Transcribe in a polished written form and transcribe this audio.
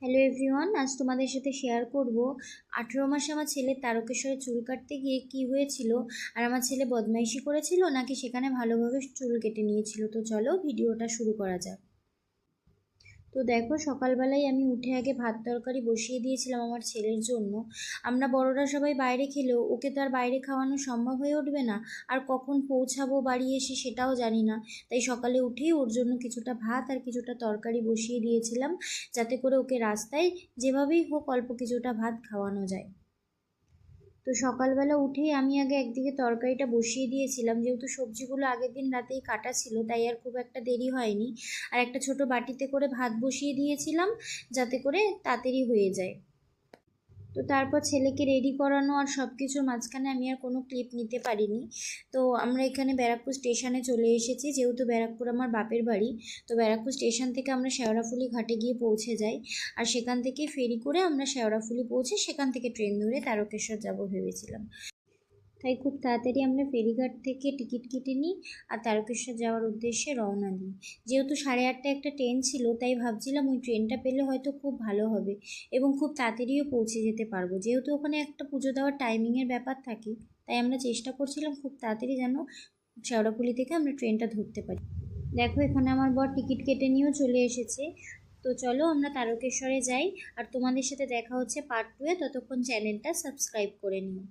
Hello everyone, আজ তোমাদের সাথে শেয়ার করব 18 মাসে আমার ছেলের তারকেশ্বরে চুল কাটতে গিয়ে কি হয়েছিল, আর আমার ছেলে বদমাইশি করেছিল নাকি সেখানে ভালোভাবে চুল কেটে নিয়েছিল। তো চলো ভিডিওটা শুরু করা যাক। তো দেখো, সকালবেলায় আমি উঠে আগে ভাত তরকারি বসিয়ে দিয়েছিলাম আমার ছেলের জন্য। আমরা বড়রা সবাই বাইরে খেলেও ওকে তো আর বাইরে খাওয়ানো সম্ভব হয়ে উঠবে না, আর কখন পৌঁছাবো বাড়ি এসে সেটাও জানি না। তাই সকালে উঠেই ওর জন্য কিছুটা ভাত আর কিছুটা তরকারি বসিয়ে দিয়েছিলাম, যাতে করে ওকে রাস্তায় যেভাবেই হোক অল্প কিছুটা ভাত খাওয়ানো যায়। তো সকালবেলা উঠেই আমি আগে একদিকে তরকারিটা বসিয়ে দিয়েছিলাম, যেহেতু সবজিগুলো আগের দিন রাতেই কাটা ছিল তাই আর খুব একটা দেরি হয়নি। আর একটা ছোট বাটিতে করে ভাত বসিয়ে দিয়েছিলাম, যাতে করে তাড়াতাড়ি হয়ে যায়। তো তারপর ছেলেকে রেডি করানো আর সব কিছুর মাঝখানে আমি আর কোনো ক্লিপ নিতে পারিনি। তো আমরা এখানে ব্যারাকপুর স্টেশনে চলে এসেছি, যেহেতু ব্যারাকপুর আমার বাপের বাড়ি। তো ব্যারাকপুর স্টেশন থেকে আমরা শেওড়াফুলি ঘাটে গিয়ে পৌঁছে যাই, আর সেখান থেকে ফেরি করে আমরা শেওড়াফুলি পৌঁছে সেখান থেকে ট্রেন ধরে তারকেশ্বর যাব ভেবেছিলাম। তাই খুব তাড়াতাড়ি আমরা ফেরিঘাট থেকে টিকিট কেটে নিই আর তারকেশ্বর যাওয়ার উদ্দেশ্যে রওনা দিই। যেহেতু 8:30 একটা ট্রেন ছিল, তাই ভাবছিলাম ওই ট্রেনটা পেলে হয়তো খুব ভালো হবে এবং খুব তাড়াতাড়িও পৌঁছে যেতে পারবো। যেহেতু ওখানে একটা পুজো দেওয়ার টাইমিংয়ের ব্যাপার থাকে, তাই আমরা চেষ্টা করছিলাম খুব তাড়াতাড়ি যেন শেওড়াফুলি থেকে আমরা ট্রেনটা ধরতে পারি। দেখো, এখানে আমার বর টিকিট কেটে নিয়েও চলে এসেছে। তো চলো আমরা তারকেশ্বরে যাই, আর তোমাদের সাথে দেখা হচ্ছে পার্ট 2-এ। ততক্ষণ চ্যানেলটা সাবস্ক্রাইব করে নিও।